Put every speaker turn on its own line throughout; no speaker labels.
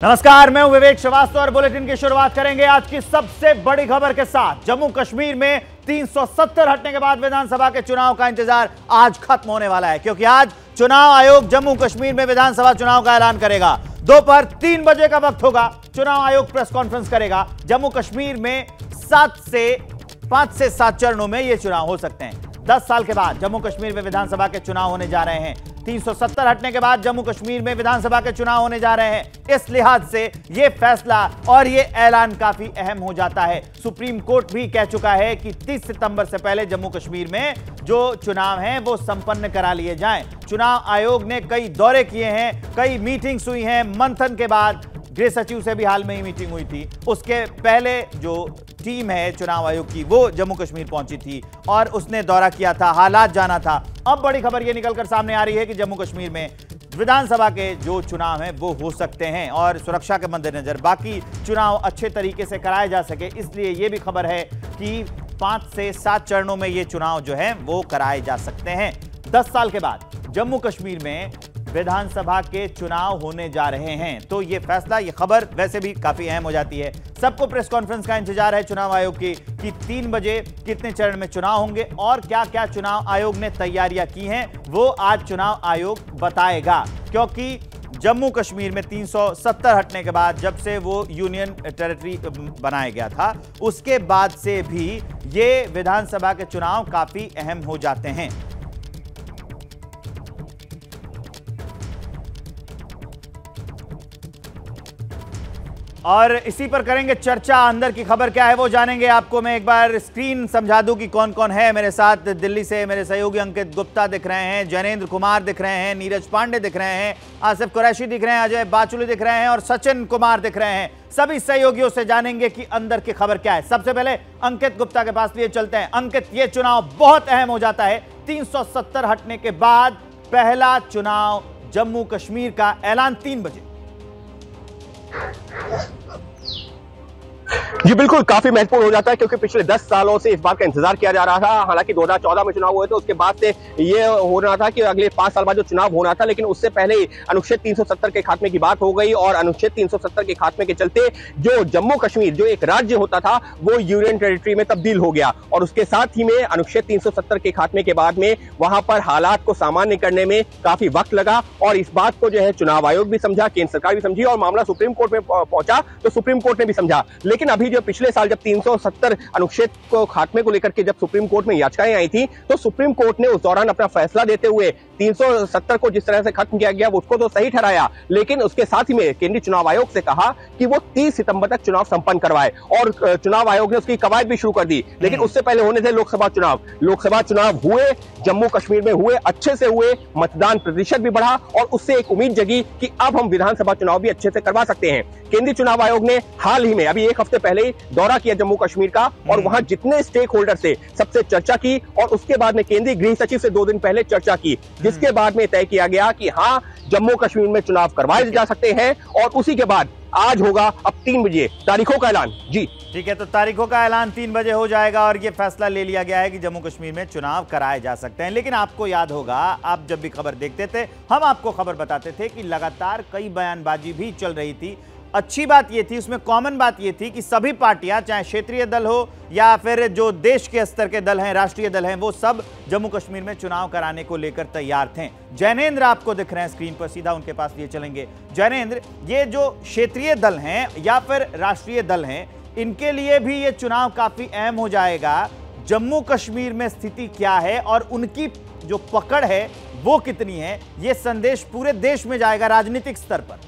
नमस्कार, मैं हूं विवेक श्रीवास्तव और बुलेटिन की शुरुआत करेंगे आज की सबसे बड़ी खबर के साथ। जम्मू कश्मीर में 370 हटने के बाद विधानसभा के चुनाव का इंतजार आज खत्म होने वाला है, क्योंकि आज चुनाव आयोग जम्मू कश्मीर में विधानसभा चुनाव का ऐलान करेगा। दोपहर 3 बजे का वक्त होगा, चुनाव आयोग प्रेस कॉन्फ्रेंस करेगा। जम्मू कश्मीर में 5 से 7 चरणों में ये चुनाव हो सकते हैं। 10 साल के बाद जम्मू कश्मीर में विधानसभा के चुनाव होने जा रहे हैं। 370 हटने के बाद जम्मू कश्मीर में विधानसभा के चुनाव होने जा रहे हैं। इस लिहाज से यह फैसला और यह ऐलान काफी अहम हो जाता है। सुप्रीम कोर्ट भी कह चुका है कि 30 सितंबर से पहले जम्मू कश्मीर में जो चुनाव हैं वो संपन्न करा लिए जाएं। चुनाव आयोग ने कई दौरे किए हैं, कई मीटिंग्स हुई हैं। मंथन के बाद गृह सचिव से भी हाल में ही मीटिंग हुई थी। उसके पहले जो टीम है चुनाव आयोग की वो जम्मू कश्मीर पहुंची थी और उसने दौरा किया था, हालात जाना था। अब बड़ी खबर ये निकलकर सामने आ रही है कि जम्मू कश्मीर में विधानसभा के जो चुनाव हैं वो हो सकते हैं और सुरक्षा के मद्देनजर बाकी चुनाव अच्छे तरीके से कराए जा सके, इसलिए ये भी खबर है कि 5 से 7 चरणों में ये चुनाव जो है वो कराए जा सकते हैं। 10 साल के बाद जम्मू कश्मीर में विधानसभा के चुनाव होने जा रहे हैं, तो ये फैसला, ये खबर वैसे भी काफी अहम हो जाती है। सबको प्रेस कॉन्फ्रेंस का इंतजार है चुनाव आयोग की कि 3 बजे कितने चरण में चुनाव होंगे और क्या क्या चुनाव आयोग ने तैयारियां की हैं वो आज चुनाव आयोग बताएगा। क्योंकि जम्मू कश्मीर में 370 हटने के बाद, जब से वो यूनियन टेरिटरी बनाया गया था, उसके बाद से भी ये विधानसभा के चुनाव काफी अहम हो जाते हैं। और इसी पर करेंगे चर्चा। अंदर की खबर क्या है वो जानेंगे। आपको मैं एक बार स्क्रीन समझा दूं कि कौन कौन है मेरे साथ। दिल्ली से मेरे सहयोगी अंकित गुप्ता दिख रहे हैं, जैनेंद्र कुमार दिख रहे हैं, नीरज पांडे दिख रहे हैं, आसिफ कुरैशी दिख रहे हैं, अजय बाचुली दिख रहे हैं और सचिन कुमार दिख रहे हैं। सभी सहयोगियों से जानेंगे कि अंदर की खबर क्या है। सबसे पहले अंकित गुप्ता के पास लिए चलते हैं। अंकित, ये चुनाव बहुत अहम हो जाता है। 370 हटने के बाद पहला चुनाव जम्मू कश्मीर का ऐलान 3 बजे।
जी बिल्कुल, काफी महत्वपूर्ण हो जाता है क्योंकि पिछले 10 सालों से इस बात का इंतजार किया जा रहा था। हालांकि 2014 में चुनाव हुए थे, उसके बाद से ये हो रहा था कि अगले 5 साल बाद जो चुनाव होना था, लेकिन उससे पहले ही अनुच्छेद 370 के खात्मे की बात हो गई और अनुच्छेद 370 के खात्मे के चलते जो जम्मू कश्मीर जो एक राज्य होता था वो यूनियन टेरिटरी में तब्दील हो गया। और उसके साथ ही में अनुच्छेद 370 के खात्मे के बाद में वहां पर हालात को सामान्य करने में काफी वक्त लगा और इस बात को जो है चुनाव आयोग भी समझा, केंद्र सरकार भी समझी और मामला सुप्रीम कोर्ट में पहुंचा तो सुप्रीम कोर्ट ने भी समझा। लेकिन अभी जो पिछले साल जब 370 अनुच्छेद को खात्मे को लेकर के जब सुप्रीम कोर्ट में याचिकाएं आई थी तो सुप्रीम कोर्ट ने उस दौरान अपना फैसला देते हुए 370 को जिस तरह से खत्म किया गया उसको तो सही ठहराया, लेकिन उसके साथ ही में केंद्रीय चुनाव आयोग से कहा कि वो 30 सितंबर तक चुनाव संपन्न करवाए और चुनाव आयोग ने उसकी कवायद भी शुरू कर दी। लेकिन उससे पहले होने थे लोकसभा चुनाव। लोकसभा चुनाव हुए, जम्मू कश्मीर में हुए, अच्छे से हुए, मतदान प्रतिशत भी बढ़ा और उससे एक उम्मीद जगी कि अब हम विधानसभा चुनाव भी अच्छे से करवा सकते हैं। केंद्रीय चुनाव आयोग ने हाल ही में अभी 1 हफ्ते पहले ही दौरा किया जम्मू कश्मीर का और वहां जितने स्टेक होल्डर से सबसे चर्चा की और उसके बाद में केंद्रीय गृह सचिव से 2 दिन पहले चर्चा की, जिसके बाद में तय किया गया कि हाँ, जम्मू कश्मीर में चुनाव करवाए जा सकते हैं और उसी के बाद आज होगा अब 3 बजे तारीखों का ऐलान। जी
ठीक है, तो तारीखों का ऐलान 3 बजे हो जाएगा और यह फैसला ले लिया गया है कि जम्मू कश्मीर में चुनाव कराए जा सकते हैं। लेकिन आपको याद होगा, आप जब भी खबर देखते थे हम आपको खबर बताते थे कि लगातार कई बयानबाजी भी चल रही थी। अच्छी बात यह थी, उसमें कॉमन बात यह थी कि सभी पार्टियां, चाहे क्षेत्रीय दल हो या फिर जो देश के स्तर के दल हैं, राष्ट्रीय दल हैं, वो सब जम्मू कश्मीर में चुनाव कराने को लेकर तैयार थे। जैनेंद्र आपको दिख रहे हैं स्क्रीन पर, सीधा उनके पास लिए चलेंगे। जैनेंद्र, ये जो क्षेत्रीय दल हैं या फिर राष्ट्रीय दल हैं, इनके लिए भी ये चुनाव काफी अहम हो जाएगा। जम्मू कश्मीर में स्थिति क्या है और उनकी जो पकड़ है वो कितनी है, ये संदेश पूरे देश में जाएगा राजनीतिक स्तर पर।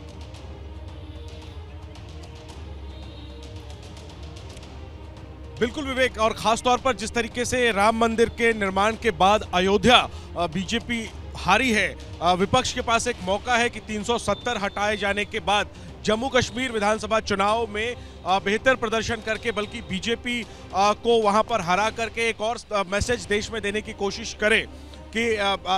बिल्कुल विवेक, और खास तौर पर जिस तरीके से राम मंदिर के निर्माण के बाद अयोध्या बीजेपी हारी है, विपक्ष के पास एक मौका है कि 370 हटाए जाने के बाद जम्मू कश्मीर विधानसभा चुनाव में बेहतर प्रदर्शन करके, बल्कि बीजेपी को वहां पर हरा करके एक और मैसेज देश में देने की कोशिश करे। कि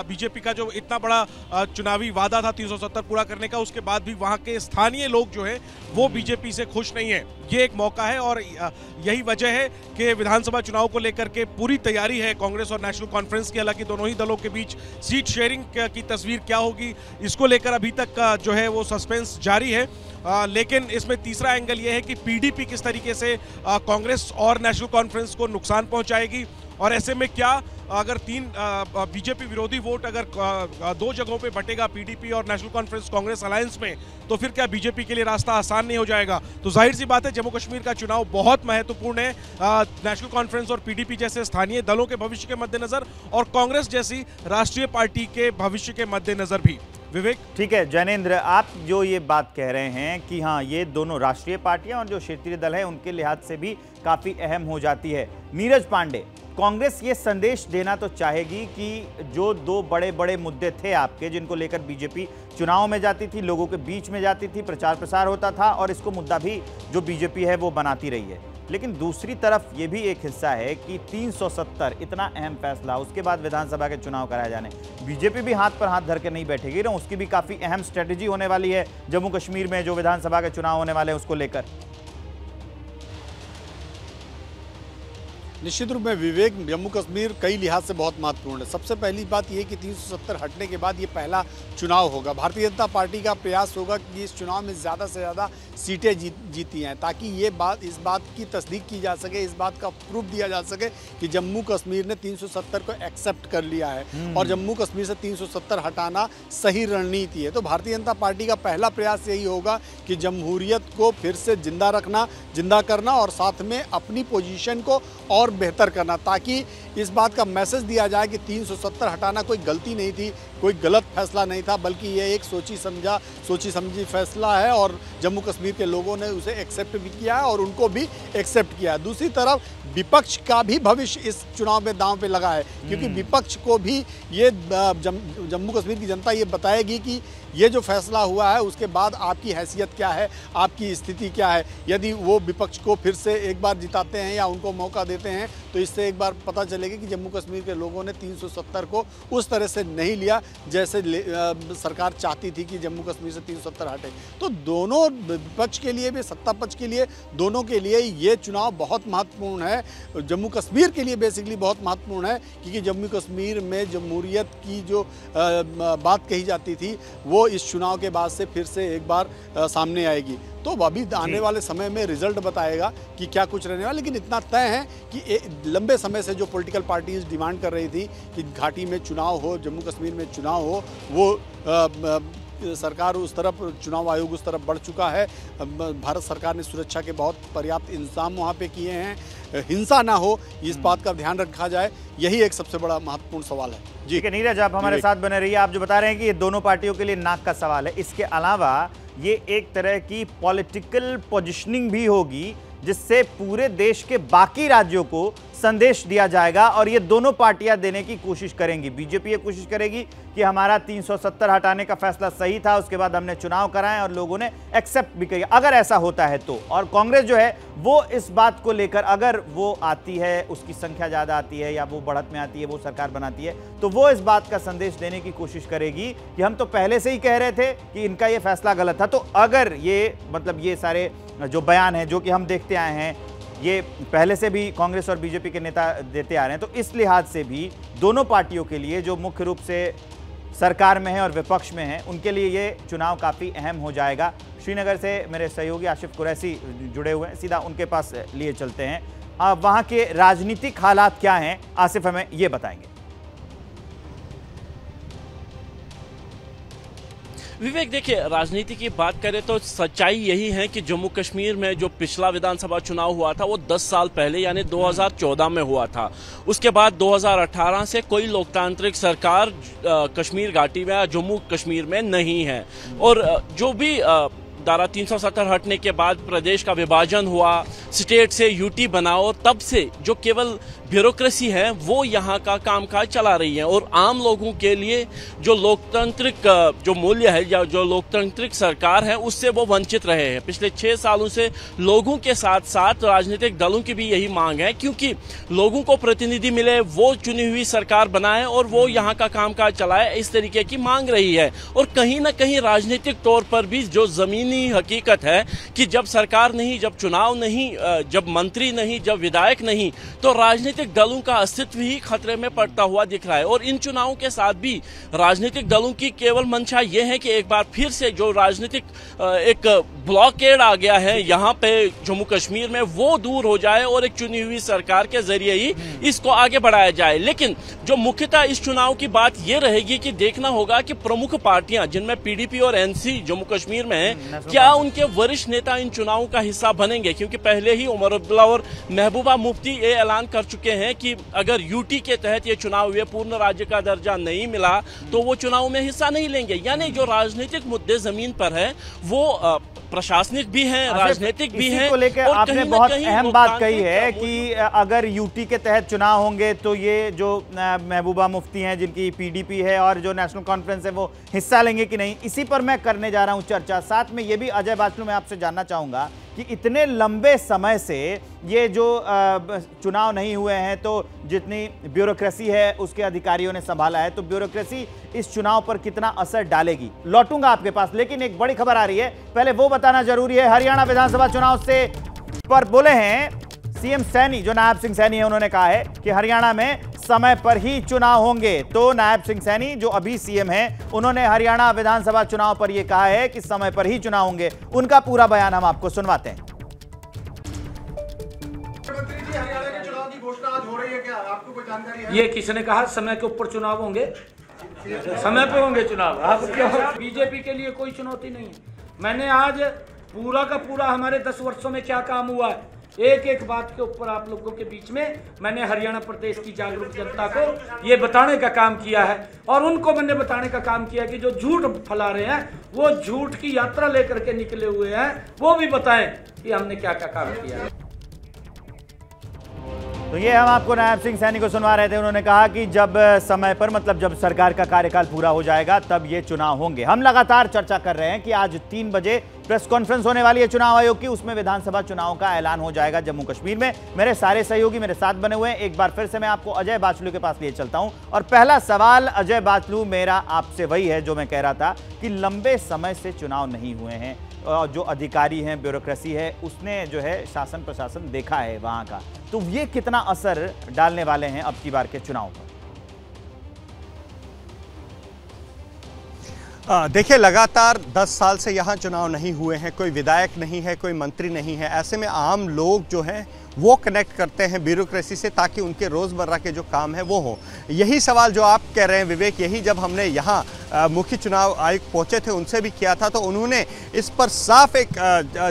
बीजेपी का जो इतना बड़ा चुनावी वादा था 370 पूरा करने का, उसके बाद भी वहां के स्थानीय लोग जो है वो बीजेपी से खुश नहीं है। ये एक मौका है और यही वजह है कि विधानसभा चुनाव को लेकर के पूरी तैयारी है कांग्रेस और नेशनल कॉन्फ्रेंस की। हालांकि दोनों ही दलों के बीच सीट शेयरिंग की तस्वीर क्या होगी, इसको लेकर अभी तक जो है वो सस्पेंस जारी है। लेकिन इसमें तीसरा एंगल ये है कि पीडीपी किस तरीके से कांग्रेस और नेशनल कॉन्फ्रेंस को नुकसान पहुंचाएगी, और ऐसे में क्या अगर तीन बीजेपी विरोधी वोट अगर दो जगहों पे बटेगा, पीडीपी और नेशनल कॉन्फ्रेंस कांग्रेस अलायंस में, तो फिर क्या बीजेपी के लिए रास्ता आसान नहीं हो जाएगा। तो जाहिर सी बात है जम्मू कश्मीर का चुनाव बहुत महत्वपूर्ण है नेशनल कॉन्फ्रेंस और पीडीपी जैसे स्थानीय दलों के भविष्य के मद्देनजर और कांग्रेस जैसी राष्ट्रीय पार्टी के भविष्य के मद्देनजर भी। विवेक, ठीक
है जैनेंद्र, आप जो ये बात कह रहे हैं कि हाँ ये दोनों राष्ट्रीय पार्टियां और जो क्षेत्रीय दल है उनके लिहाज से भी काफी अहम हो जाती है। नीरज पांडे, कांग्रेस ये संदेश देना तो चाहेगी कि जो दो बड़े बड़े मुद्दे थे आपके, जिनको लेकर बीजेपी चुनाव में जाती थी, लोगों के बीच में जाती थी, प्रचार प्रसार होता था, और इसको मुद्दा भी जो बीजेपी है वो बनाती रही है, लेकिन दूसरी तरफ ये भी एक हिस्सा है कि 370 इतना अहम फैसला, उसके बाद विधानसभा के चुनाव कराए जाने, बीजेपी भी हाथ पर हाथ धर के नहीं बैठेगी ना, उसकी भी काफी अहम स्ट्रेटेजी होने वाली है जम्मू कश्मीर में जो विधानसभा के चुनाव होने वाले हैं उसको लेकर।
निश्चित रूप में विवेक, जम्मू कश्मीर कई लिहाज से बहुत महत्वपूर्ण है। सबसे पहली बात यह कि 370 हटने के बाद ये पहला चुनाव होगा। भारतीय जनता पार्टी का प्रयास होगा कि इस चुनाव में ज़्यादा से ज़्यादा सीटें जीती हैं, ताकि इस बात की तस्दीक की जा सके, इस बात का प्रूफ दिया जा सके कि जम्मू कश्मीर ने 370 को एक्सेप्ट कर लिया है और जम्मू कश्मीर से 370 हटाना सही रणनीति है। तो भारतीय जनता पार्टी का पहला प्रयास यही होगा कि जमहूरियत को फिर से जिंदा करना और साथ में अपनी पोजीशन को और बेहतर करना, ताकि इस बात का मैसेज दिया जाए कि 370 हटाना कोई गलती नहीं थी, कोई गलत फैसला नहीं था, बल्कि ये एक सोची समझी फैसला है और जम्मू कश्मीर के लोगों ने उसे एक्सेप्ट भी किया है और उनको भी एक्सेप्ट किया है। दूसरी तरफ विपक्ष का भी भविष्य इस चुनाव में दांव पे लगा है, क्योंकि विपक्ष को भी ये जम्मू कश्मीर की जनता ये बताएगी कि ये जो फैसला हुआ है उसके बाद आपकी हैसियत क्या है, आपकी स्थिति क्या है। यदि वो विपक्ष को फिर से एक बार जिताते हैं या उनको मौका देते हैं तो इससे एक बार पता चलेगा कि जम्मू कश्मीर के लोगों ने 370 को उस तरह से नहीं लिया जैसे सरकार चाहती थी कि जम्मू कश्मीर से 370 हटे। तो दोनों विपक्ष के लिए भी, सत्ता पक्ष के लिए, दोनों के लिए ये चुनाव बहुत महत्वपूर्ण है। जम्मू कश्मीर के लिए बेसिकली बहुत महत्वपूर्ण है, क्योंकि जम्मू कश्मीर में जमहूरियत की जो बात कही जाती थी वो इस चुनाव के बाद से फिर से एक बार सामने आएगी। तो अभी आने वाले समय में रिजल्ट बताएगा कि क्या कुछ रहने वाला, लेकिन इतना तय है कि लंबे समय से जो पॉलिटिकल पार्टीज डिमांड कर रही थी कि घाटी में चुनाव हो, जम्मू कश्मीर में चुनाव हो, वो सरकार उस तरफ, चुनाव आयोग उस तरफ बढ़ चुका है। भारत सरकार ने सुरक्षा के बहुत पर्याप्त इंतजाम वहाँ पे किए हैं, हिंसा ना हो इस बात का ध्यान रखा जाए, यही एक सबसे बड़ा महत्वपूर्ण सवाल है।
जी नीरज, आप हमारे साथ बने रहिए। आप जो बता रहे हैं कि ये दोनों पार्टियों के लिए नाक का सवाल है, इसके अलावा ये एक तरह की पॉलिटिकल पोजिशनिंग भी होगी जिससे पूरे देश के बाकी राज्यों को संदेश दिया जाएगा, और ये दोनों पार्टियां देने की कोशिश करेंगी। बीजेपी ये कोशिश करेगी कि हमारा 370 हटाने का फैसला सही था, उसके बाद हमने चुनाव कराए और लोगों ने एक्सेप्ट भी किया, अगर ऐसा होता है तो। और कांग्रेस जो है वो इस बात को लेकर, अगर वो आती है, उसकी संख्या ज़्यादा आती है या वो बढ़त में आती है, वो सरकार बनाती है, तो वो इस बात का संदेश देने की कोशिश करेगी कि हम तो पहले से ही कह रहे थे कि इनका ये फैसला गलत था। तो अगर ये मतलब ये सारे जो बयान हैं जो कि हम देखते आए हैं, ये पहले से भी कांग्रेस और बीजेपी के नेता देते आ रहे हैं, तो इस लिहाज से भी दोनों पार्टियों के लिए जो मुख्य रूप से सरकार में है और विपक्ष में है, उनके लिए ये चुनाव काफ़ी अहम हो जाएगा। श्रीनगर से मेरे सहयोगी आशिफ कुरैशी जुड़े हुए हैं, सीधा उनके पास लिए चलते हैं। वहाँ के राजनीतिक हालात क्या हैं, आसिफ हमें ये बताएंगे।
विवेक, देखिए, राजनीति की बात करें तो सच्चाई यही है कि जम्मू कश्मीर में जो पिछला विधानसभा चुनाव हुआ था वो 10 साल पहले यानी 2014 में हुआ था। उसके बाद 2018 से कोई लोकतांत्रिक सरकार कश्मीर घाटी में या जम्मू कश्मीर में नहीं है। और जो भी धारा 370 हटने के बाद प्रदेश का विभाजन हुआ, स्टेट से यूटी बनाओ, तब से जो केवल ब्यूरोक्रेसी है वो यहाँ का कामकाज चला रही है और आम लोगों के लिए जो लोकतांत्रिक जो मूल्य है या जो लोकतांत्रिक सरकार है उससे वो वंचित रहे हैं। पिछले 6 सालों से लोगों के साथ साथ राजनीतिक दलों की भी यही मांग है, क्योंकि लोगों को प्रतिनिधि मिले, वो चुनी हुई सरकार बनाए और वो यहाँ का कामकाज चलाए, इस तरीके की मांग रही है। और कहीं ना कहीं राजनीतिक तौर पर भी जो जमीनी हकीकत है कि जब सरकार नहीं, जब चुनाव नहीं, जब मंत्री नहीं, जब विधायक नहीं, तो राजनीतिक दलों का अस्तित्व ही खतरे में पड़ता हुआ दिख रहा है। और इन चुनावों के साथ भी राजनीतिक दलों की केवल मंशा यह है कि एक बार फिर से जो राजनीतिक एक ब्लॉकेड आ गया है यहाँ पे जम्मू कश्मीर में, वो दूर हो जाए और एक चुनी हुई सरकार के जरिए ही इसको आगे बढ़ाया जाए। लेकिन जो मुख्यतः इस चुनाव की बात यह रहेगी कि देखना होगा कि प्रमुख पार्टियां जिनमें पीडीपी और एनसी जम्मू कश्मीर में है, क्या उनके वरिष्ठ नेता इन चुनावों का हिस्सा बनेंगे? क्योंकि पहले ही उमर अब्दुल्ला और महबूबा मुफ्ती ये ऐलान कर चुके हैं कि अगर यूटी के तहत ये चुनाव हुए, पूर्ण राज्य का दर्जा नहीं मिला, तो वो चुनाव में हिस्सा नहीं लेंगे। यानी जो राजनीतिक मुद्दे जमीन पर है वो प्रशासनिक भी हैं, राजनीतिक भी हैं।
को लेकर आपने बहुत अहम बात कही है कि अगर यूटी के तहत चुनाव होंगे तो ये जो महबूबा मुफ्ती हैं जिनकी पीडीपी है और जो नेशनल कॉन्फ्रेंस है वो हिस्सा लेंगे कि नहीं, इसी पर मैं करने जा रहा हूं चर्चा। साथ में ये भी अजय बाचलू मैं आपसे जानना चाहूंगा कि इतने लंबे समय से ये जो चुनाव नहीं हुए हैं तो जितनी ब्यूरोक्रेसी है उसके अधिकारियों ने संभाला है, तो ब्यूरोक्रेसी इस चुनाव पर कितना असर डालेगी? लौटूंगा आपके पास, लेकिन एक बड़ी खबर आ रही है, पहले वो बताना जरूरी है। हरियाणा विधानसभा चुनाव से पर बोले हैं सीएम सैनी, जो नायब सिंह सैनी है, उन्होंने कहा है कि हरियाणा में समय पर ही चुनाव होंगे। तो नायब सिंह सैनी जो अभी सीएम हैं, उन्होंने हरियाणा विधानसभा चुनाव पर यह कहा है कि समय पर ही चुनाव होंगे। उनका पूरा बयान हम आपको सुनवाते हैं।
हरियाणा के चुनाव की घोषणा आज हो रही है, क्या आपको कोई जानकारी है?
ये किसने कहा समय के ऊपर चुनाव होंगे? समय पे होंगे चुनाव। आप क्यों? बीजेपी के लिए कोई चुनौती नहीं है। मैंने आज पूरा का पूरा हमारे 10 वर्षों में क्या काम हुआ है, एक एक बात के ऊपर आप लोगों के बीच में मैंने हरियाणा प्रदेश की जागरूक जनता को ये बताने का काम किया है। और उनको मैंने बताने का काम किया कि जो झूठ फैला रहे हैं, वो झूठ की यात्रा लेकर के निकले हुए हैं, वो भी बताएं कि हमने क्या क्या काम किया है।
तो ये हम आपको नायब सिंह सैनी को सुनवा रहे थे। उन्होंने कहा कि जब समय पर, मतलब जब सरकार का कार्यकाल पूरा हो जाएगा तब ये चुनाव होंगे। हम लगातार चर्चा कर रहे हैं कि आज 3 बजे प्रेस कॉन्फ्रेंस होने वाली है चुनाव आयोग की, उसमें विधानसभा चुनाव का ऐलान हो जाएगा जम्मू कश्मीर में। मेरे सारे सहयोगी मेरे साथ बने हुए हैं। एक बार फिर से मैं आपको अजय बाचलू के पास लिए चलता हूं और पहला सवाल अजय बाचलू मेरा आपसे वही है जो मैं कह रहा था कि लंबे समय से चुनाव नहीं हुए हैं, जो अधिकारी हैं, ब्यूरोक्रेसी है, उसने जो है शासन प्रशासन देखा है वहां का, तो ये कितना असर डालने वाले हैं अब की बार के चुनाव पर?
देखिए, लगातार 10 साल से यहाँ चुनाव नहीं हुए हैं, कोई विधायक नहीं है, कोई मंत्री नहीं है। ऐसे में आम लोग जो हैं वो कनेक्ट करते हैं ब्यूरोक्रेसी से ताकि उनके रोज़मर्रा के जो काम है वो हो। यही सवाल जो आप कह रहे हैं विवेक, यही जब हमने यहाँ मुख्य चुनाव आयुक्त पहुँचे थे उनसे भी किया था, तो उन्होंने इस पर साफ एक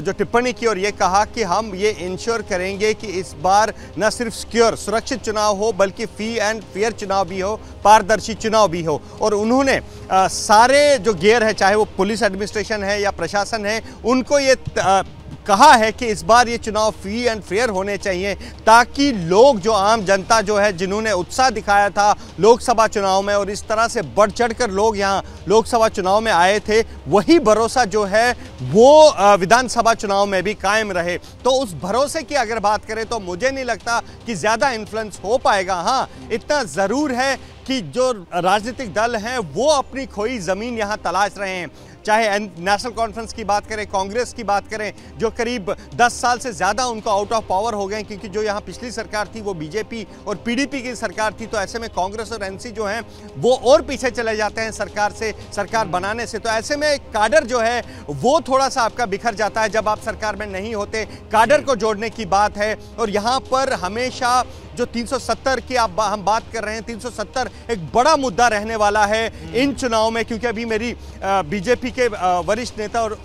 जो टिप्पणी की और ये कहा कि हम ये इंश्योर करेंगे कि इस बार न सिर्फ सिक्योर सुरक्षित चुनाव हो बल्कि फ्री एंड फेयर चुनाव भी हो, पारदर्शी चुनाव भी हो। और उन्होंने सारे जो गियर है, चाहे वो पुलिस एडमिनिस्ट्रेशन है या प्रशासन है, उनको ये कहा है कि इस बार ये चुनाव फ्री एंड फेयर होने चाहिए ताकि लोग, जो आम जनता जो है, जिन्होंने उत्साह दिखाया था लोकसभा चुनाव में और इस तरह से बढ़ चढ़कर लोग यहाँ लोकसभा चुनाव में आए थे, वही भरोसा जो है वो विधानसभा चुनाव में भी कायम रहे। तो उस भरोसे की अगर बात करें तो मुझे नहीं लगता कि ज़्यादा इन्फ्लुएंस हो पाएगा। हाँ, इतना ज़रूर है कि जो राजनीतिक दल हैं वो अपनी खोई ज़मीन यहाँ तलाश रहे हैं। चाहे नेशनल कॉन्फ्रेंस की बात करें, कांग्रेस की बात करें, जो करीब 10 साल से ज़्यादा उनको आउट ऑफ पावर हो गए, क्योंकि जो यहाँ पिछली सरकार थी वो बीजेपी और पीडीपी की सरकार थी। तो ऐसे में कांग्रेस और एनसी जो हैं वो और पीछे चले जाते हैं सरकार बनाने से। तो ऐसे में काडर जो है वो थोड़ा सा आपका बिखर जाता है जब आप सरकार में नहीं होते। काडर को जोड़ने की बात है और यहाँ पर हमेशा जो 370 की हम बात कर रहे हैं, 370 एक बड़ा मुद्दा रहने वाला है इन चुनाव में, क्योंकि अभी मेरी बीजेपी के वरिष्ठ नेता और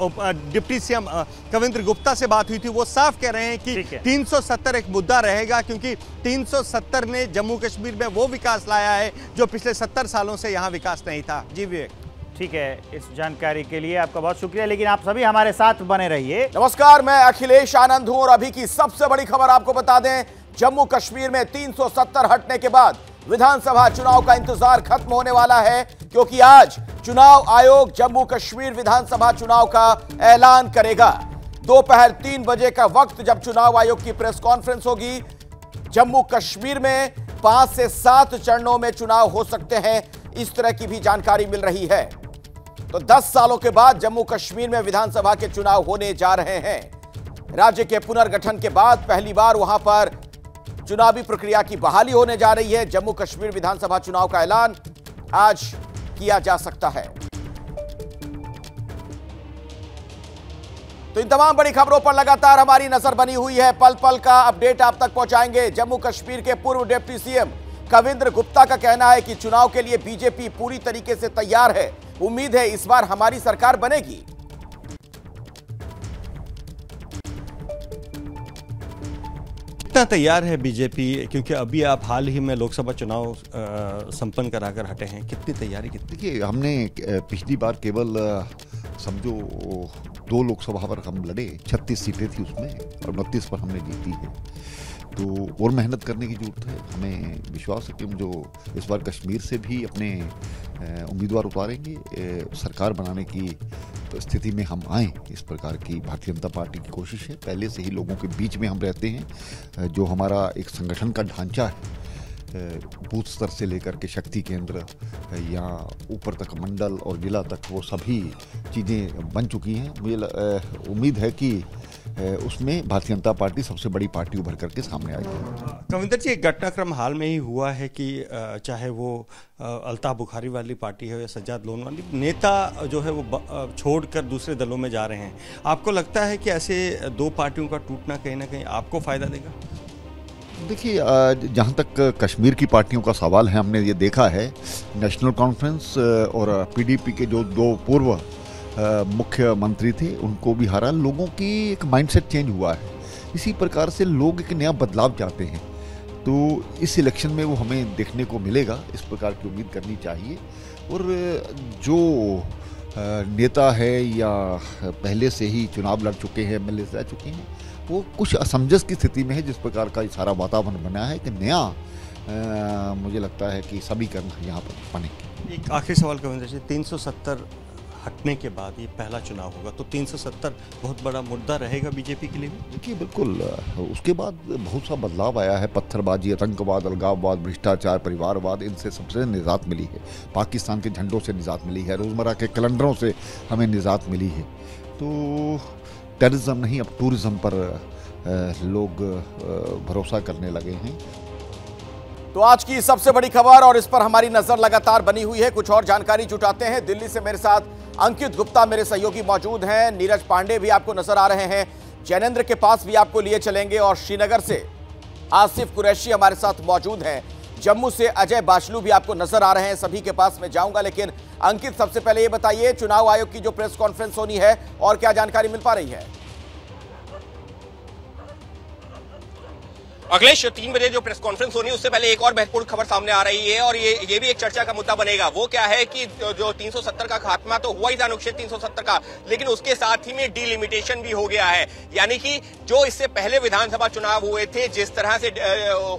डिप्टी सीएम कविंद्र गुप्ता से बात हुई थी। वो साफ कह रहे हैं कि 370 एक मुद्दा रहेगा, क्योंकि 370 ने जम्मू कश्मीर में वो विकास लाया है जो पिछले 70 सालों से यहाँ विकास नहीं था। जी विवेक।
ठीक है, इस जानकारी के लिए आपका बहुत शुक्रिया, लेकिन आप सभी हमारे साथ बने रहिए।
नमस्कार, मैं अखिलेश आनंद हूं और अभी की सबसे बड़ी खबर आपको बता दें,
जम्मू कश्मीर में 370 हटने के बाद विधानसभा चुनाव का इंतजार खत्म होने वाला है, क्योंकि आज चुनाव आयोग जम्मू कश्मीर विधानसभा चुनाव का ऐलान करेगा। दोपहर 3 बजे का वक्त जब चुनाव आयोग की प्रेस कॉन्फ्रेंस होगी। जम्मू कश्मीर में 5 से 7 चरणों में चुनाव हो सकते हैं, इस तरह की भी जानकारी मिल रही है। तो 10 सालों के बाद जम्मू कश्मीर में विधानसभा के चुनाव होने जा रहे हैं। राज्य के पुनर्गठन के बाद पहली बार वहां पर चुनावी प्रक्रिया की बहाली होने जा रही है। जम्मू कश्मीर विधानसभा चुनाव का ऐलान आज किया जा सकता है। तो इन तमाम बड़ी खबरों पर लगातार हमारी नजर बनी हुई है। पल पल का अपडेट आप तक पहुंचाएंगे। जम्मू कश्मीर के पूर्व डिप्टी सीएम कविंद्र गुप्ता का कहना है कि चुनाव के लिए बीजेपी पूरी तरीके से तैयार है। उम्मीद है इस बार हमारी सरकार बनेगी।
कितना तैयार है बीजेपी, क्योंकि अभी आप हाल ही में लोकसभा चुनाव संपन्न कराकर हटे हैं, कितनी तैयारी कितनी?
देखिए, हमने पिछली बार केवल समझो 2 लोकसभा पर हम लड़े, 36 सीटें थी उसमें और 32 पर हमने जीती है। तो और मेहनत करने की जरूरत है। हमें विश्वास है कि हम जो इस बार कश्मीर से भी अपने उम्मीदवार उतारेंगे, सरकार बनाने की स्थिति में हम आए। इस प्रकार की भारतीय जनता पार्टी की कोशिश है। पहले से ही लोगों के बीच में हम रहते हैं। जो हमारा एक संगठन का ढांचा है, बूथ स्तर से लेकर के शक्ति केंद्र या ऊपर तक मंडल और जिला तक, वो सभी चीज़ें बन चुकी हैं। मुझे उम्मीद है कि उसमें भारतीय जनता पार्टी सबसे बड़ी पार्टी उभर करके सामने आएगी।
कविंदर जी, एक घटनाक्रम हाल में ही हुआ है कि चाहे वो अल्ताफ बुखारी वाली पार्टी है या सज्जाद लोन वाली, नेता जो है वो छोड़कर दूसरे दलों में जा रहे हैं। आपको लगता है कि ऐसे 2 पार्टियों का टूटना कहीं ना कहीं आपको फायदा देगा?
देखिए, जहाँ तक कश्मीर की पार्टियों का सवाल है, हमने ये देखा है नेशनल कॉन्फ्रेंस और पीडीपी के जो 2 पूर्व मुख्यमंत्री थे, उनको भी हारा। लोगों की एक माइंडसेट चेंज हुआ है। इसी प्रकार से लोग एक नया बदलाव चाहते हैं। तो इस इलेक्शन में वो हमें देखने को मिलेगा, इस प्रकार की उम्मीद करनी चाहिए। और जो नेता है या पहले से ही चुनाव लड़ चुके हैं, एमएलए रह चुके हैं, वो कुछ असमंजस की स्थिति में है। जिस प्रकार का सारा वातावरण बना है कि नया मुझे लगता है कि समीकरण यहाँ पर बनेंगे।
एक आखिरी सवाल कविंदर जी, 370 हटने के बाद ये पहला चुनाव होगा, तो 370 बहुत बड़ा मुद्दा रहेगा बीजेपी के लिए?
देखिए, बिल्कुल उसके बाद बहुत सा बदलाव आया है। पत्थरबाजी, आतंकवाद, अलगाववाद, भ्रष्टाचार, परिवारवाद, इनसे सबसे निजात मिली है। पाकिस्तान के झंडों से निजात मिली है। रोज़मर्रा के कैलेंडरों से हमें निजात मिली है। तो टेररिज्म नहीं, अब टूरिज्म पर लोग भरोसा करने लगे हैं।
तो आज की सबसे बड़ी खबर, और इस पर हमारी नजर लगातार बनी हुई है। कुछ और जानकारी जुटाते हैं। दिल्ली से मेरे साथ अंकित गुप्ता मेरे सहयोगी मौजूद हैं। नीरज पांडे भी आपको नजर आ रहे हैं। जैनेंद्र के पास भी आपको लिए चलेंगे। और श्रीनगर से आसिफ कुरैशी हमारे साथ मौजूद हैं। जम्मू से अजय बाचलू भी आपको नजर आ रहे हैं। सभी के पास मैं जाऊंगा, लेकिन अंकित, सबसे पहले ये बताइए, चुनाव आयोग की जो प्रेस कॉन्फ्रेंस होनी है और क्या जानकारी मिल पा रही है?
अखिलेश, 3 बजे जो प्रेस कॉन्फ्रेंस होनी है, उससे पहले एक और महत्वपूर्ण खबर सामने आ रही है और ये भी एक चर्चा का मुद्दा बनेगा। वो क्या है कि जो 370 का खात्मा तो हुआ ही था, अनुच्छेद 370 का, लेकिन उसके साथ ही में डीलिमिटेशन भी हो गया है। यानी कि जो इससे पहले विधानसभा चुनाव हुए थे, जिस तरह से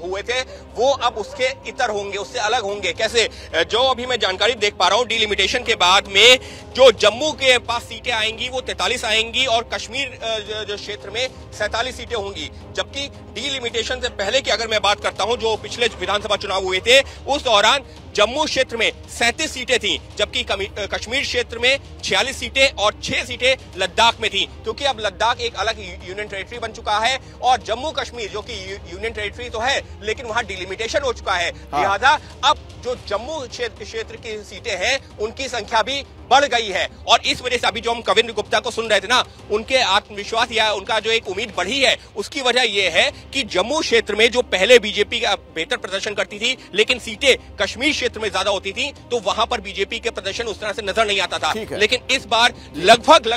हुए थे, वो अब उसके इतर होंगे, उससे अलग होंगे। कैसे? जो अभी मैं जानकारी देख पा रहा हूं, डीलिमिटेशन के बाद में जो जम्मू के पास सीटें आएंगी वो 43 आएंगी और कश्मीर जो क्षेत्र में 47 सीटें होंगी। जबकि डीलिमिटेशन से पहले की अगर मैं बात करता हूं, जो पिछले विधानसभा चुनाव हुए थे, उस दौरान जम्मू क्षेत्र में 37 सीटें थी, जबकि कश्मीर क्षेत्र में 46 सीटें और 6 सीटें लद्दाख में थी। क्योंकि अब लद्दाख एक अलग यूनियन टेरिटरी बन चुका है और जम्मू कश्मीर जो कि यूनियन टेरिटरी तो है, लेकिन वहां डिलिमिटेशन हो चुका है। लिहाजा अब जो जम्मू क्षेत्र की सीटें हैं, उनकी संख्या भी बढ़ गई है। और इस वजह से अभी जो हम कविंद्र गुप्ता को सुन रहे थे ना, उनके आत्मविश्वास या उनका जो एक उम्मीद बढ़ी है, उसकी वजह यह है कि जम्मू क्षेत्र में जो पहले बीजेपी का बेहतर प्रदर्शन करती थी, लेकिन सीटें कश्मीर क्षेत्र में ज्यादा होती थी, तो वहां पर बीजेपी के प्रदर्शन उस तरह से नजर नहीं आता था। लेकिन इस बार लगभग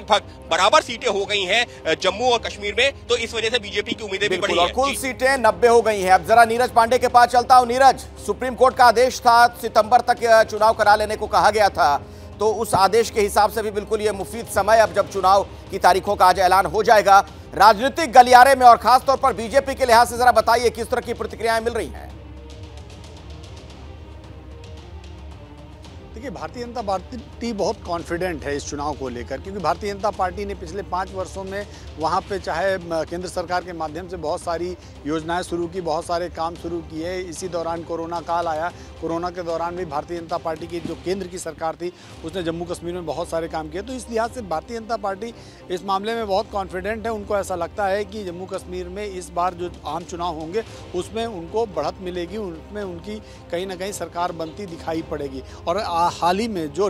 बराबर सीटें हो गई हैं जम्मू और कश्मीर में, तो इस वजह से बीजेपी की उम्मीदें भी बढ़ी हैं।
कुल सीटें 90 हो गई हैं। अब जरा नीरज पांडे के पास चलता हूं। नीरज, सुप्रीम कोर्ट का आदेश था, सितंबर तक चुनाव करा लेने को कहा गया था। तो उस आदेश के हिसाब से भी बिल्कुल ये मुफीद समय, अब जब चुनाव की तारीखों का आज ऐलान हो जाएगा। राजनीतिक गलियारे में और खासतौर पर बीजेपी के लिहाज से जरा बताइए किस तरह की प्रतिक्रियाएं मिल रही हैं।
देखिए, भारतीय जनता पार्टी बहुत कॉन्फिडेंट है इस चुनाव को लेकर, क्योंकि भारतीय जनता पार्टी ने पिछले 5 वर्षों में वहाँ पे चाहे केंद्र सरकार के माध्यम से बहुत सारी योजनाएं शुरू की, बहुत सारे काम शुरू किए। इसी दौरान कोरोना काल आया, कोरोना के दौरान भी भारतीय जनता पार्टी की जो केंद्र की सरकार थी उसने जम्मू कश्मीर में बहुत सारे काम किए। तो इस लिहाज से भारतीय जनता पार्टी इस मामले में बहुत कॉन्फिडेंट है। उनको ऐसा लगता है कि जम्मू कश्मीर में इस बार जो आम चुनाव होंगे उसमें उनको बढ़त मिलेगी, उनमें उनकी कहीं ना कहीं सरकार बनती दिखाई पड़ेगी। और हाल ही में जो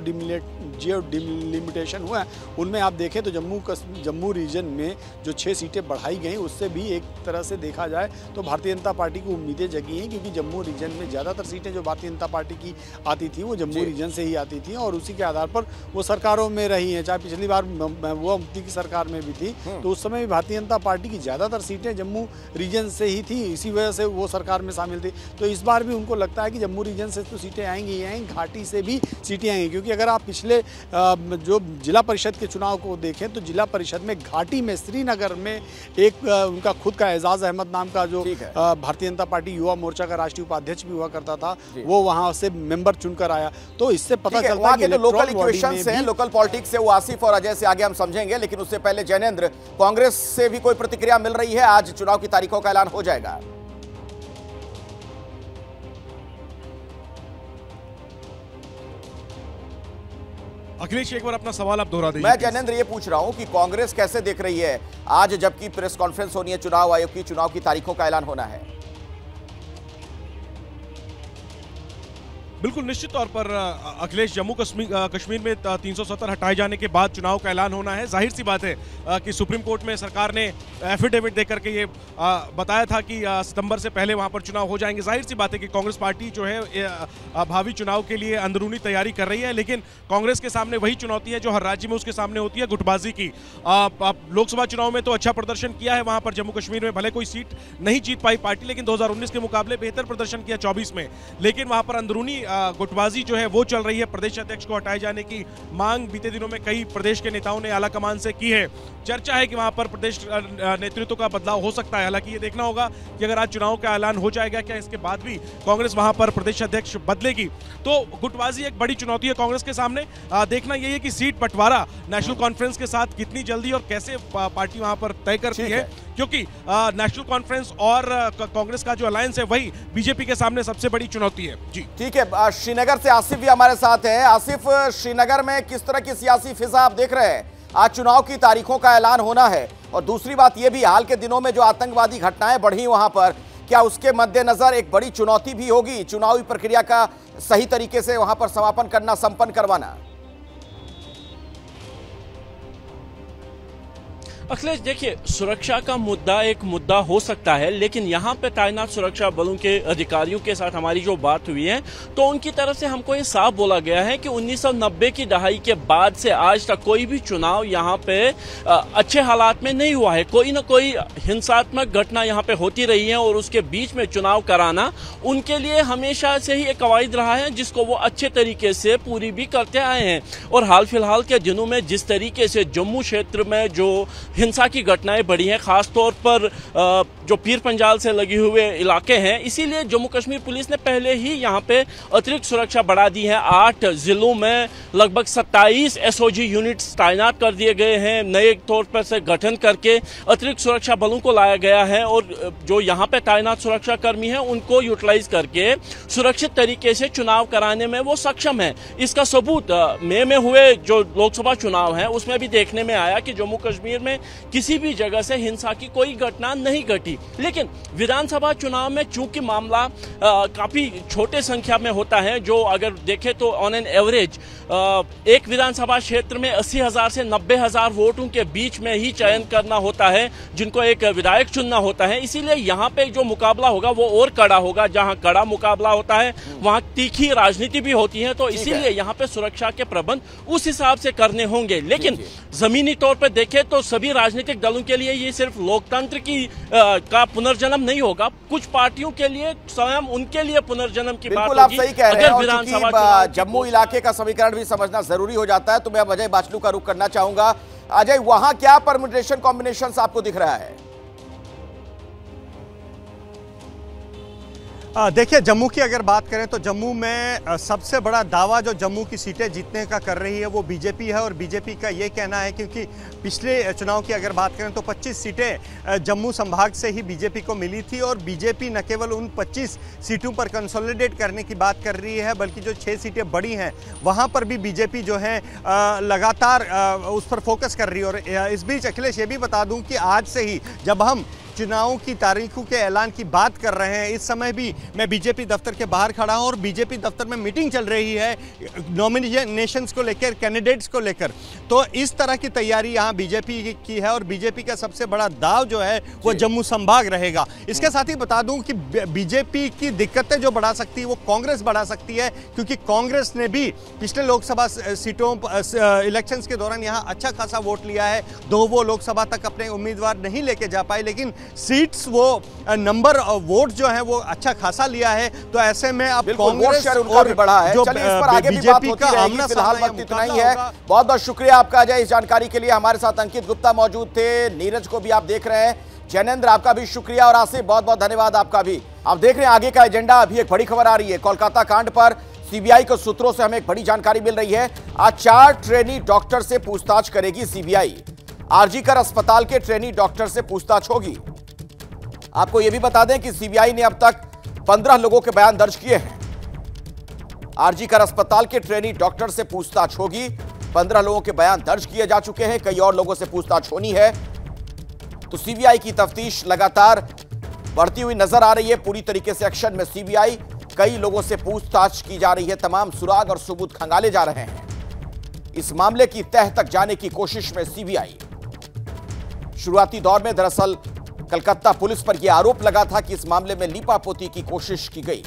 डिलिमिटेशन हुआ है उनमें आप देखें तो जम्मू रीजन में जो 6 सीटें बढ़ाई गई, उससे भी एक तरह से देखा जाए तो भारतीय जनता पार्टी की उम्मीदें जगी हैं, क्योंकि जम्मू रीजन में ज़्यादातर सीटें जो भारतीय जनता पार्टी की आती थी वो जम्मू रीजन से ही आती थी और उसी के आधार पर वो सरकारों में रही हैं। चाहे पिछली बार महबूबा मुफ्ती की सरकार में भी थी तो उस समय भी भारतीय जनता पार्टी की ज़्यादातर सीटें जम्मू रीजन से ही थी, इसी वजह से वो सरकार में शामिल थी। तो इस बार भी उनको लगता है कि जम्मू रीजन से तो सीटें आएंगी, घाटी से भी सीटें आएंगी, क्योंकि अगर आप पिछले जो जिला परिषद के चुनाव को देखें तो जिला परिषद में घाटी में श्रीनगर में एक उनका खुद का एजाज अहमद नाम का जो भारतीय जनता पार्टी युवा मोर्चा का राष्ट्रीय उपाध्यक्ष भी हुआ करता था, वो वहां से मेंबर चुनकर आया। तो इससे पता चलता है कि
लोकल इक्वेशंस हैं, लोकल पॉलिटिक्स से वो आसिफ और अजय से आगे हम समझेंगे, लेकिन उससे पहले जैनेंद्र, कांग्रेस से भी कोई प्रतिक्रिया मिल रही है? आज चुनाव की तारीखों का ऐलान हो जाएगा।
अखिलेश, एक बार अपना सवाल आप दोहरा दीजिए।
मैं जैनेंद्र ये पूछ रहा हूं कि कांग्रेस कैसे देख रही है आज, जबकि प्रेस कॉन्फ्रेंस होनी है, चुनाव आयोग की, चुनाव की तारीखों का ऐलान होना है।
बिल्कुल निश्चित तौर पर अखिलेश, जम्मू कश्मीर में 370 हटाए जाने के बाद चुनाव का ऐलान होना है। जाहिर सी बात है कि सुप्रीम कोर्ट में सरकार ने एफिडेविट देकर के ये बताया था कि सितंबर से पहले वहां पर चुनाव हो जाएंगे। जाहिर सी बात है कि कांग्रेस पार्टी जो है भावी चुनाव के लिए अंदरूनी तैयारी कर रही है, लेकिन कांग्रेस के सामने वही चुनौती है जो हर राज्य में उसके सामने होती है, गुटबाजी की। लोकसभा चुनाव में तो अच्छा प्रदर्शन किया है वहां पर जम्मू कश्मीर में, भले कोई सीट नहीं जीत पाई पार्टी, लेकिन 2019 के मुकाबले बेहतर प्रदर्शन किया 24 में। लेकिन वहां पर अंदरूनी गुटबाजी जो है वो चल रही है। प्रदेश अध्यक्ष को हटाए जाने की मांग बीते दिनों में कई प्रदेश के नेताओं ने आला कमान से की है। चर्चा है कि वहां पर प्रदेश नेतृत्व का बदलाव हो सकता है। हालांकि ये देखना होगा कि अगर आज चुनाव का ऐलान हो जाएगा, क्या इसके बाद भी कांग्रेस वहां पर प्रदेश अध्यक्ष बदलेगी। तो गुटबाजी एक बड़ी चुनौती है कांग्रेस के सामने। देखना यही है कि सीट बंटवारा नेशनल कॉन्फ्रेंस के साथ कितनी जल्दी और कैसे पार्टी वहां पर तय करती है, क्योंकि नेशनल कॉन्फ्रेंस और कांग्रेस का जो अलायंस है वही बीजेपी के सामने सबसे बड़ी चुनौती है। जी
ठीक है, श्रीनगर से आसिफ भी हमारे साथ है। आसिफ, श्रीनगर में किस तरह की सियासी फिजा आप देख रहे हैं? आज चुनाव की तारीखों का ऐलान होना है, और दूसरी बात यह भी, हाल के दिनों में जो आतंकवादी घटनाएं बढ़ी वहां पर, क्या उसके मद्देनजर एक बड़ी चुनौती भी होगी चुनावी प्रक्रिया का सही तरीके से वहां पर समापन करना, संपन्न करवाना?
अखिलेश, देखिए, सुरक्षा का मुद्दा एक मुद्दा हो सकता है, लेकिन यहाँ पे तैनात सुरक्षा बलों के अधिकारियों के साथ हमारी जो बात हुई है तो उनकी तरफ से हमको ये साफ बोला गया है कि 1990 की दहाई के बाद से आज तक कोई भी चुनाव यहाँ पे अच्छे हालात में नहीं हुआ है। कोई ना कोई हिंसात्मक घटना यहाँ पे होती रही है और उसके बीच में चुनाव कराना उनके लिए हमेशा से ही एक कवायद रहा है, जिसको वो अच्छे तरीके से पूरी भी करते आए हैं। और हाल फिलहाल के दिनों में जिस तरीके से जम्मू क्षेत्र में जो हिंसा की घटनाएं बढ़ी हैं, खासतौर पर जो पीर पंजाल से लगे हुए इलाके हैं, इसीलिए जम्मू कश्मीर पुलिस ने पहले ही यहां पे अतिरिक्त सुरक्षा बढ़ा दी है। 8 जिलों में लगभग 27 एसओजी यूनिट्स तैनात कर दिए गए हैं। नए तौर पर से गठन करके अतिरिक्त सुरक्षा बलों को लाया गया है और जो यहां पे तैनात सुरक्षा कर्मी हैं उनको यूटिलाइज करके सुरक्षित तरीके से चुनाव कराने में वो सक्षम है। इसका सबूत मई में हुए जो लोकसभा चुनाव है उसमें भी देखने में आया कि जम्मू कश्मीर में किसी भी जगह से हिंसा की कोई घटना नहीं घटी। लेकिन विधानसभा चुनाव में चूंकि मामला काफी छोटे संख्या में होता है, जो अगर देखें तो ऑन एन एवरेज एक विधानसभा क्षेत्र में 80,000 से 90,000 वोटों के बीच में ही चयन करना होता है, जिनको एक विधायक चुनना होता है। इसीलिए यहाँ पे जो मुकाबला होगा वो और कड़ा होगा। जहाँ कड़ा मुकाबला होता है वहाँ तीखी राजनीति भी होती है, तो इसीलिए यहाँ पे सुरक्षा के प्रबंध उस हिसाब से करने होंगे। लेकिन जमीनी तौर पर देखें तो सभी राजनीतिक दलों के लिए ये सिर्फ लोकतंत्र का पुनर्जन्म नहीं होगा, कुछ पार्टियों के लिए स्वयं उनके लिए पुनर्जन्म की बात
बिल्कुल आप सही कह रहे हैं। और
विधानसभा
जम्मू इलाके का समीकरण भी समझना जरूरी हो जाता है, तो मैं अब अजय बाचलू का रुख करना चाहूंगा। अजय, वहां क्या परम्यूटेशन कॉम्बिनेशन आपको दिख रहा है?
देखिए, जम्मू की अगर बात करें तो जम्मू में सबसे बड़ा दावा जो जम्मू की सीटें जीतने का कर रही है वो बीजेपी है। और बीजेपी का ये कहना है, क्योंकि पिछले चुनाव की अगर बात करें तो 25 सीटें जम्मू संभाग से ही बीजेपी को मिली थी, और बीजेपी न केवल उन 25 सीटों पर कंसोलिडेट करने की बात कर रही है, बल्कि जो 6 सीटें बड़ी हैं वहाँ पर भी बीजेपी जो है लगातार उस पर फोकस कर रही है। और इस बीच अखिलेश, ये भी बता दूँ कि आज से ही जब हम चुनावों की तारीखों के ऐलान की बात कर रहे हैं, इस समय भी मैं बीजेपी दफ्तर के बाहर खड़ा हूं और बीजेपी दफ्तर में मीटिंग चल रही है नॉमिनेशंस को लेकर, कैंडिडेट्स को लेकर। तो इस तरह की तैयारी यहां बीजेपी की है और बीजेपी का सबसे बड़ा दाव जो है वो जम्मू संभाग रहेगा। इसके साथ ही बता दूं कि बीजेपी की दिक्कतें जो बढ़ा सकती है वो कांग्रेस बढ़ा सकती है, क्योंकि कांग्रेस ने भी पिछले लोकसभा सीटों इलेक्शंस के दौरान यहां अच्छा खासा वोट लिया है। दो वो लोकसभा तक अपने उम्मीदवार नहीं लेके जा पाए, लेकिन सीट्स वो नंबर वोट जो है वो अच्छा खासा लिया है। तो ऐसे में अब कांग्रेस
और भी बढ़ा है। चलिए, इस पर आगे भी बात होती रहेगी, फिलहाल वक्त इतना ही है। बहुत बहुत शुक्रिया आपका अजय इस जानकारी के लिए। हमारे साथ अंकित गुप्ता मौजूद थे, नीरज को भी आप देख रहे हैं, जैनेंद्र आपका भी शुक्रिया, और आसिफ बहुत बहुत धन्यवाद आपका भी। आप देख रहे हैं आगे का एजेंडा। अभी एक बड़ी खबर आ रही है कोलकाता कांड पर। सीबीआई के सूत्रों से हमें एक बड़ी जानकारी मिल रही है। आज 4 ट्रेनी डॉक्टर से पूछताछ करेगी सीबीआई। आरजीकर अस्पताल के ट्रेनी डॉक्टर से पूछताछ होगी। आपको यह भी बता दें कि सीबीआई ने अब तक 15 लोगों के बयान दर्ज किए हैं। आरजीकर अस्पताल के ट्रेनी डॉक्टर से पूछताछ होगी। 15 लोगों के बयान दर्ज किए जा चुके हैं, कई और लोगों से पूछताछ होनी है। तो सीबीआई की तफ्तीश लगातार बढ़ती हुई नजर आ रही है। पूरी तरीके से एक्शन में सीबीआई, कई लोगों से पूछताछ की जा रही है, तमाम सुराग और सबूत खंगाले जा रहे हैं। इस मामले की तह तक जाने की कोशिश में सीबीआई। शुरुआती दौर में दरअसल कलकत्ता पुलिस पर यह आरोप लगा था कि इस मामले में लीपापोती की कोशिश की गई।